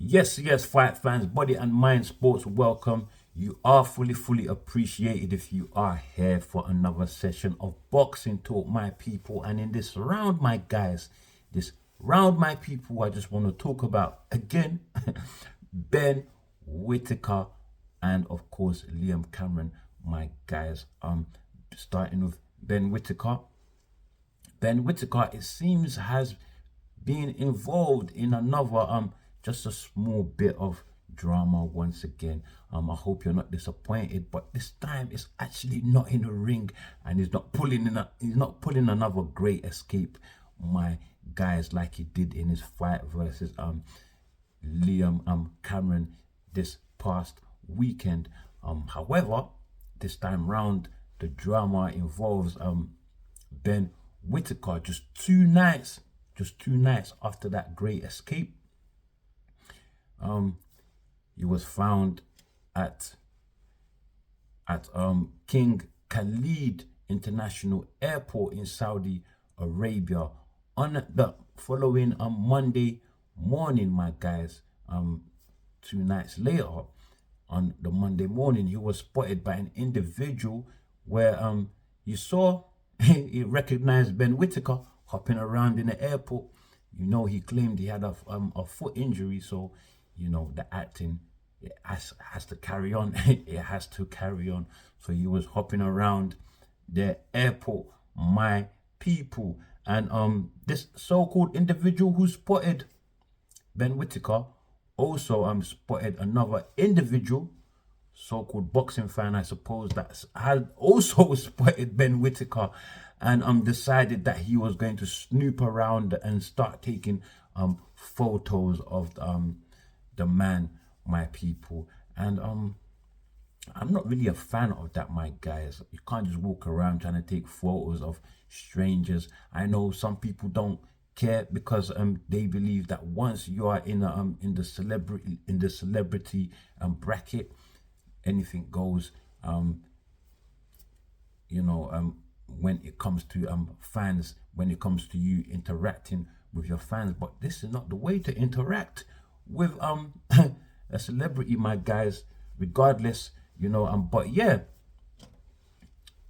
Yes, fight fans, body and mind sports, welcome. You are fully appreciated if you are here for another session of boxing talk, my people. And in this round, my guys, this round, my people, I just want to talk about again Ben Whittaker and of course Liam Cameron, my guys. Starting with Ben Whittaker. Ben Whittaker, it seems, has been involved in another just a small bit of drama once again. I hope you're not disappointed, but this time it's actually not in a ring, and he's not pulling another great escape, my guys, like he did in his fight versus Liam Cameron this past weekend. However, this time round the drama involves Ben Whittaker just 2 nights after that great escape. He was found at King Khalid International Airport in Saudi Arabia on the following Monday morning, my guys. 2 nights later, on the Monday morning, he was spotted by an individual where you saw he recognized Ben Whittaker hopping around in the airport. He claimed he had a foot injury, so the acting, it has to carry on. It has to carry on. So he was hopping around the airport, my people. And this so-called individual who spotted Ben Whittaker also spotted another individual, so-called boxing fan, I suppose, that had also spotted Ben Whittaker, and decided that he was going to snoop around and start taking photos of the man, my people. And I'm not really a fan of that, my guys. You can't just walk around trying to take photos of strangers. I know some people don't care because they believe that once you are in the celebrity bracket, anything goes. When it comes to fans, when it comes to you interacting with your fans. But this is not the way to interact with a celebrity, my guys, regardless. But yeah,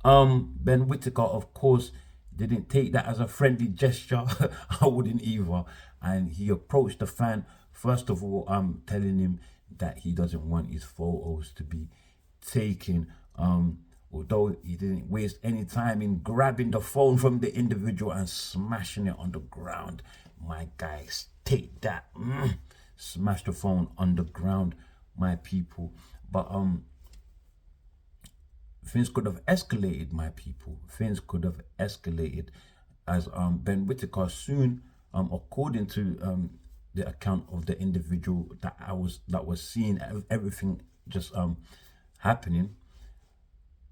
Ben Whittaker, of course, didn't take that as a friendly gesture. I wouldn't either. And he approached the fan, first of all, telling him that he doesn't want his photos to be taken. Although he didn't waste any time in grabbing the phone from the individual and smashing it on the ground. My guys, take that. Smash the phone on the ground, my people. But things could have escalated, my people. Things could have escalated as Ben Whittaker soon, according to the account of the individual that was seeing everything just happening.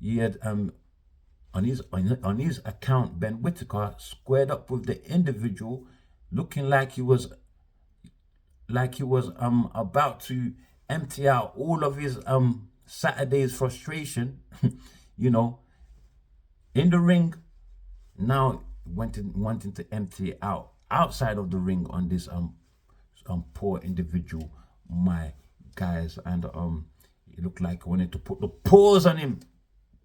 He had on his account, Ben Whittaker squared up with the individual, looking like he was about to empty out all of his Saturday's frustration, in the ring. Now wanting to empty it out outside of the ring on this poor individual, my guys. And it looked like he wanted to put the paws on him,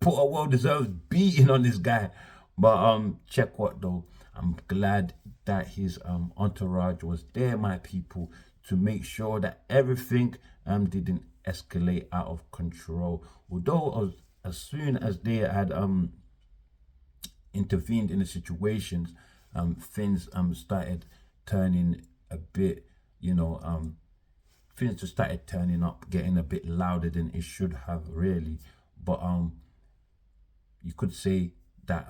put a well-deserved beating on this guy. But check what though, I'm glad that his entourage was there, my people, to make sure that everything didn't escalate out of control. Although as soon as they had intervened in the situations, things started turning a bit, things just started turning up, getting a bit louder than it should have, really. But you could say that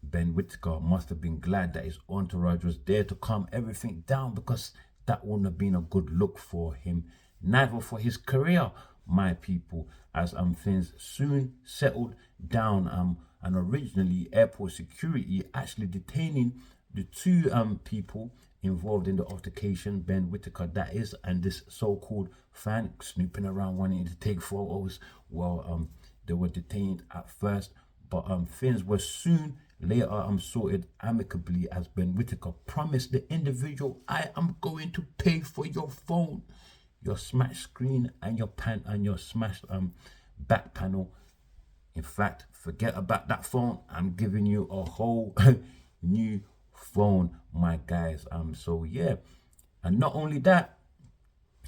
Ben Whittaker must have been glad that his entourage was there to calm everything down, because that wouldn't have been a good look for him, neither for his career, my people, as things soon settled down. And originally, airport security actually detaining the two people involved in the altercation, Ben Whittaker, that is, and this so-called fan snooping around wanting to take photos. Well, they were detained at first, but things were soon later sorted amicably, as Ben Whittaker promised the individual, I am going to pay for your phone. your smashed screen and your smashed back panel. In fact, forget about that phone. I'm giving you a whole new phone, my guys. So yeah, and not only that,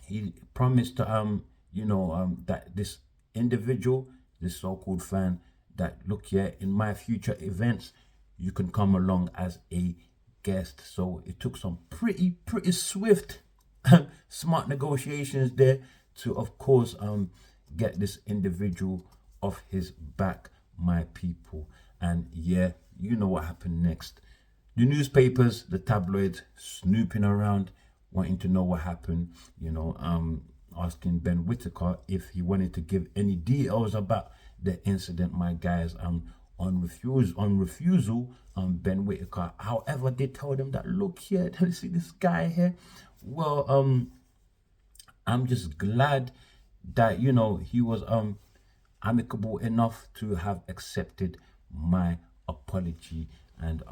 he promised to that this individual, this so-called fan, that look, yeah, in my future events you can come along as a guest. So it took some pretty swift smart negotiations there to, of course, get this individual off his back, my people. And yeah, you know what happened next. The newspapers, the tabloids, snooping around, wanting to know what happened, asking Ben Whittaker if he wanted to give any details about the incident, my guys. On refusal, Ben Whittaker, however, they told him that, look here, see this guy here. Well, I'm just glad that he was amicable enough to have accepted my apology, and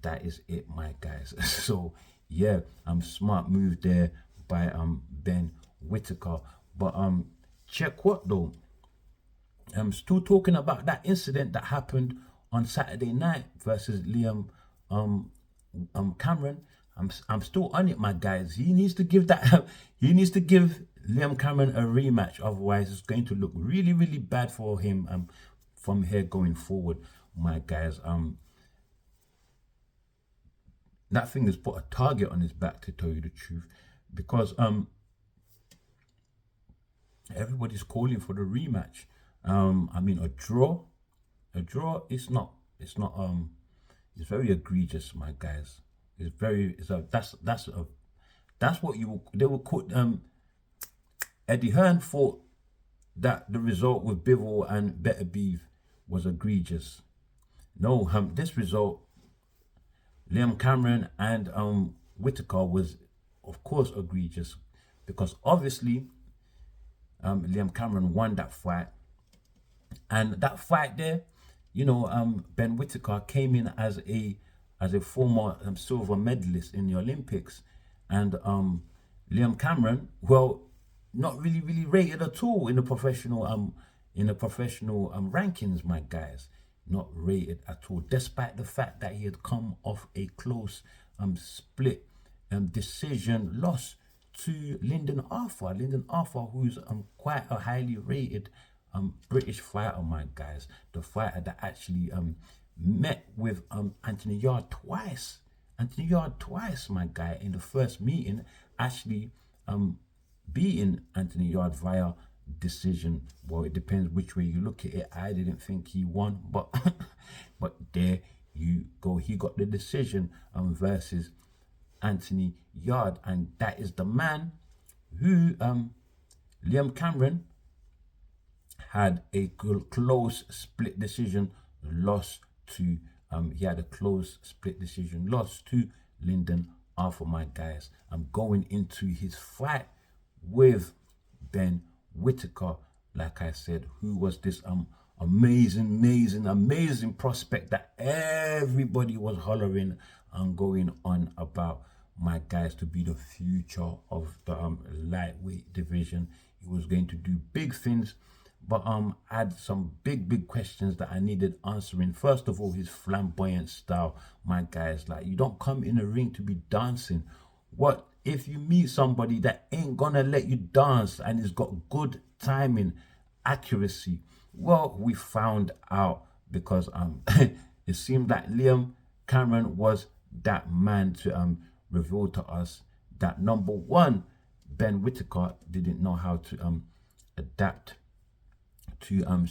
that is it, my guys. So yeah, smart move there by Ben Whittaker. But check what though, I'm still talking about that incident that happened on Saturday night versus Liam Camron. I'm still on it, my guys. He needs to give that he needs to give Liam Camron a rematch, otherwise it's going to look really bad for him from here going forward, my guys. That thing has put a target on his back, to tell you the truth, because everybody's calling for the rematch. I mean, a draw it's very egregious, my guys. That's what they will call Eddie Hearn thought that the result with Bivol and Better Beef was egregious. No, this result, Liam Camron and Whittaker, was of course egregious, because obviously Liam Camron won that fight, and that fight there, Ben Whittaker came in as a former silver medalist in the Olympics, and Liam Camron, well, not really rated at all in the professional rankings, my guys. Not rated at all, despite the fact that he had come off a close split decision loss to Lyndon Arthur. Lyndon Arthur, who's quite a highly rated British fighter, my guys. The fighter that actually met with Anthony Yarde twice. Anthony Yarde twice, my guy, in the first meeting, actually beating Anthony Yarde via decision. Well, it depends which way you look at it. I didn't think he won, but but there you go. He got the decision versus Anthony Yarde, and that is the man who Liam Camron had a close split decision loss to. He had a close split decision loss to Lyndon Arthur, my guys. I'm going into his fight with Ben Whittaker, like I said, who was this amazing prospect that everybody was hollering and going on about, my guys, to be the future of the lightweight division. He was going to do big things, but I had some big questions that I needed answering. First of all, his flamboyant style, my guys. Like, you don't come in a ring to be dancing. What if you meet somebody that ain't gonna let you dance and has got good timing, accuracy? Well, we found out, because it seemed that Liam Camron was that man to reveal to us that, number one, Ben Whittaker didn't know how to adapt to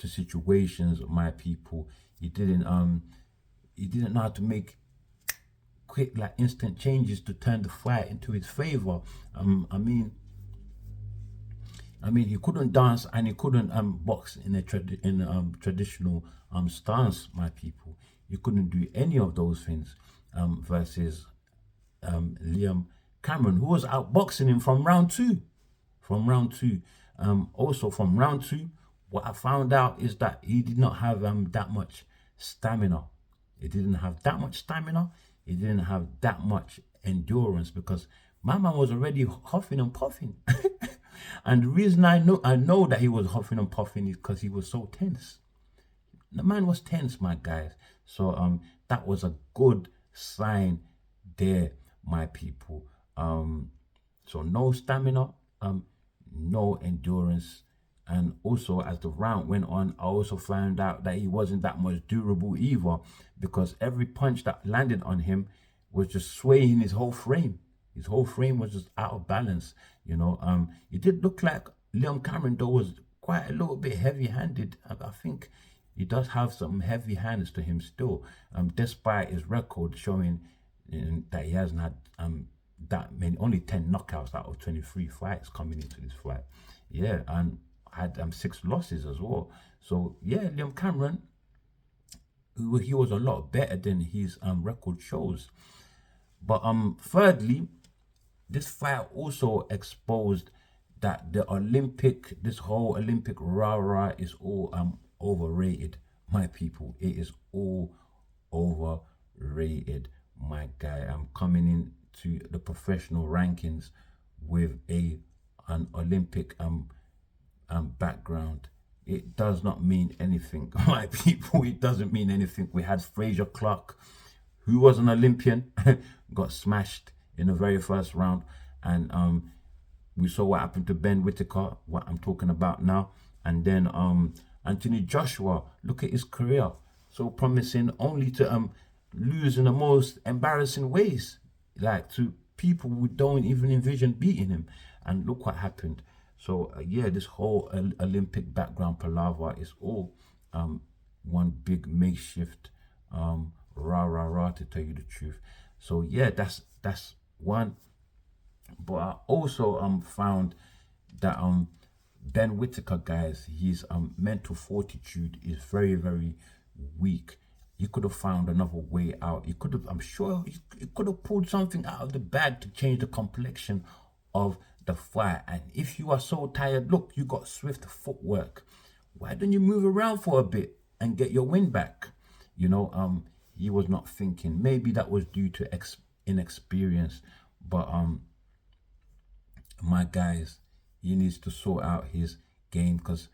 situations, my people. He didn't know how to make quick, like, instant changes to turn the fight into his favor. I mean, he couldn't dance and he couldn't box in a traditional stance, my people. He couldn't do any of those things versus Liam Camron, who was outboxing him from round two. Also from round two, what I found out is that he did not have that much stamina. He didn't have that much endurance, because My man was already huffing and puffing. And the reason I know that he was huffing and puffing is because he was so tense. The man was tense, my guys. So that was a good sign there, my people. So no stamina, no endurance. And also, as the round went on, I also found out that he wasn't that much durable either, because every punch that landed on him was just swaying his whole frame. His whole frame was just out of balance. It did look like Liam Cameron though was quite a little bit heavy-handed. I think he does have some heavy hands to him still, despite his record showing that he hasn't had that many, only 10 knockouts out of 23 fights coming into this fight. Yeah, and had 6 losses as well. So yeah, Liam Cameron, he was a lot better than his record shows. But thirdly, this fight also exposed that this whole Olympic rah-rah is all overrated, my people. It is all overrated, my guy. I'm coming into the professional rankings with an Olympic background. It does not mean anything, my people. It doesn't mean anything. We had Fraser Clark, who was an Olympian, got smashed in the very first round. And we saw what happened to Ben Whittaker, what I'm talking about now. And then Anthony Joshua, look at his career, so promising, only to lose in the most embarrassing ways, like to people who don't even envision beating him. And look what happened. So yeah, this whole Olympic background palaver is all one big makeshift rah rah rah, to tell you the truth. So yeah, that's one. But I also found that Ben Whittaker, guys, his mental fortitude is very, very weak. He could have found another way out. He could have, I'm sure, he could have pulled something out of the bag to change the complexion of the fight. And if you are so tired, look, you got swift footwork. Why don't you move around for a bit and get your win back? He was not thinking. Maybe that was due to inexperience, but my guys, he needs to sort out his game, because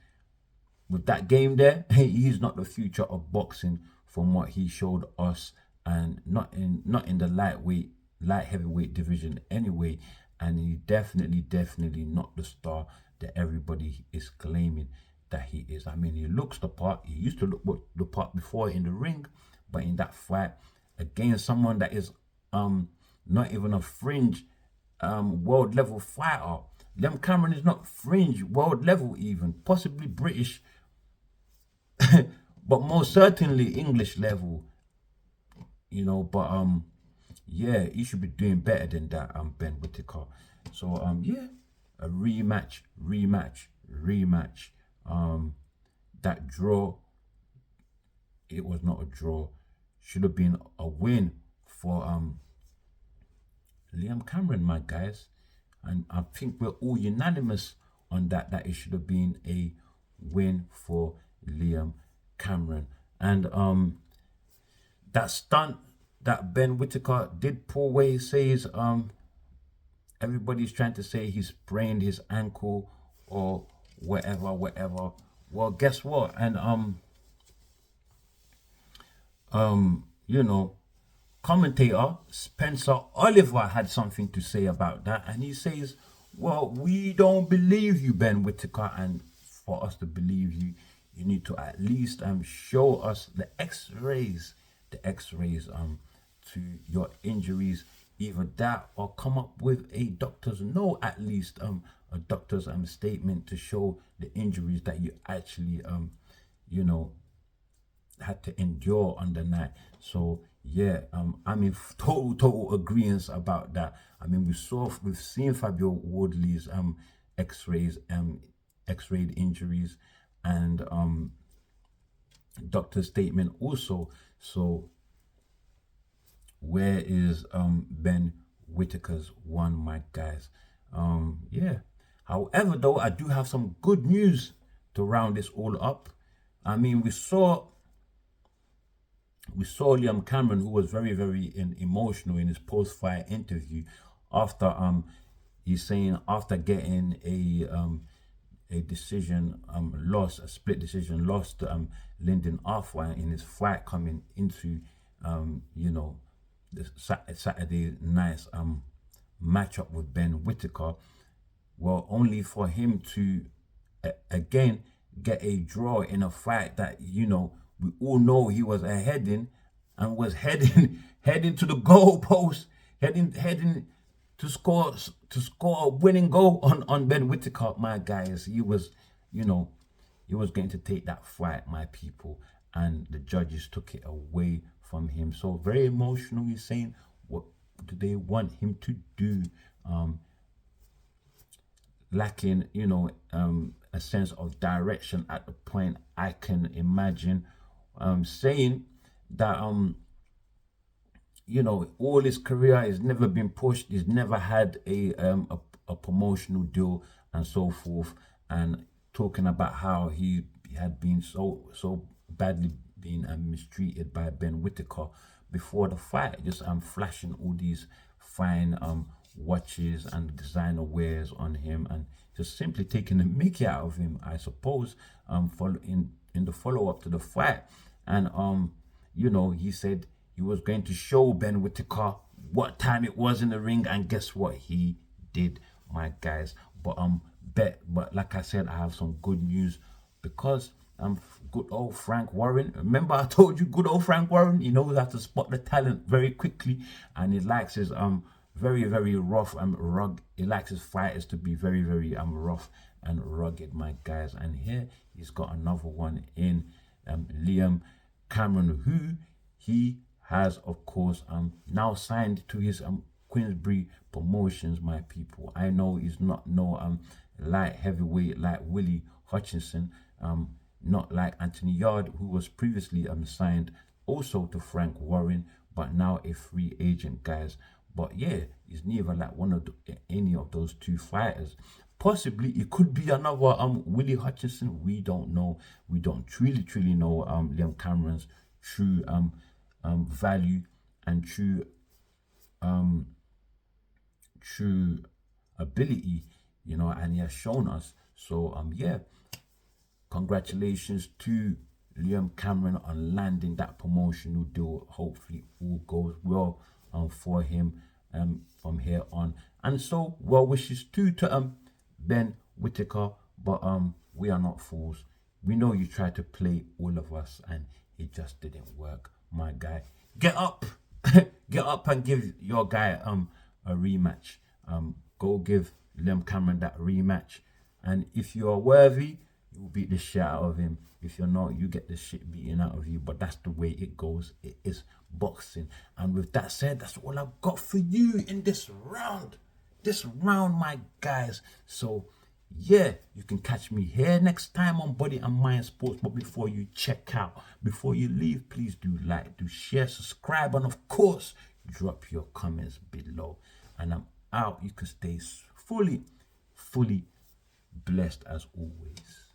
with that game there, he's not the future of boxing from what he showed us, and not in the light heavyweight division anyway. And he definitely not the star that everybody is claiming that he is. I mean, he looks the part. He used to look the part before in the ring, but in that fight against someone that is not even a fringe world level fighter. Liam Cameron is not fringe world level even, possibly British, but most certainly English level. But yeah, he should be doing better than that, Ben Whittaker. So yeah, a rematch. That draw, it was not a draw. Should have been a win for Liam Cameron, my guys. And I think we're all unanimous on that it should have been a win for Liam Cameron. And that stunt that Ben Whittaker did pull, where he says everybody's trying to say he sprained his ankle or whatever. Well, guess what? And commentator Spencer Oliver had something to say about that, and he says, well, we don't believe you, Ben Whittaker, and for us to believe you, you need to at least show us the x-rays to your injuries, either that or come up with a doctor's note, at least a doctor's statement to show the injuries that you actually had to endure on the night. So yeah, I'm in total agreement about that. I mean, we've seen Fabio Wardley's x-rayed injuries, and doctor's statement also. So where is Ben Whittaker's one, my guys? Yeah. However, though, I do have some good news to round this all up. I mean, we saw Liam Cameron, who was very, very emotional in his post-fight interview after he's saying after getting a decision loss, a split decision loss to Lyndon Arthur in his fight coming into you know, the Saturday night's matchup with Ben Whittaker. Well, only for him to again get a draw in a fight that, you know, we all know he was heading and was heading heading to the goal post, heading to score a winning goal on Ben Whittaker. My guys, he was, you know, he was going to take that fight, my people, and the judges took it away from him. So very emotional. He's saying, what do they want him to do? Lacking, you know, a sense of direction at the point, I can imagine, saying that you know, all his career he's never been pushed, he's never had a promotional deal and so forth, and talking about how he had been so badly being mistreated by Ben Whittaker before the fight, just flashing all these fine watches and designer wares on him, and just simply taking the mickey out of him, I suppose, in the follow-up to the fight. And you know, he said he was going to show Ben Whittaker what time it was in the ring, and guess what? He did, my guys. But like I said, I have some good news, because good old Frank Warren. Remember I told you, good old Frank Warren, he knows how to spot the talent very quickly, and he likes his very, very rough and rugged. He likes his fighters to be very, very rough and rugged, my guys. And here he's got another one in Liam Camron, who he has, of course, now signed to his Queensbury Promotions, my people. I know he's not no light heavyweight like Willie Hutchinson, not like Anthony Yard, who was previously signed also to Frank Warren, but now a free agent, guys. But yeah, he's neither like any of those two fighters. Possibly it could be another Willie Hutchinson. We don't know. We don't truly know Liam Cameron's true value and true ability, you know, and he has shown us. So yeah, congratulations to Liam Cameron on landing that promotional deal. Hopefully all goes well for him from here on. And so well wishes to Ben Whittaker, but we are not fools. We know you tried to play all of us and it just didn't work, my guy. Get up. Get up and give your guy a rematch. Go give Liam Cameron that rematch, and if you are worthy, you will beat the shit out of him. If you're not, you get the shit beaten out of you. But that's the way it goes. It is boxing. And with that said, that's all I've got for you in this round. This round, my guys. So yeah, you can catch me here next time on Body and Mind Sports. But before you check out, before you leave, please do like, do share, subscribe, and of course, drop your comments below. And I'm out. You can stay fully blessed as always.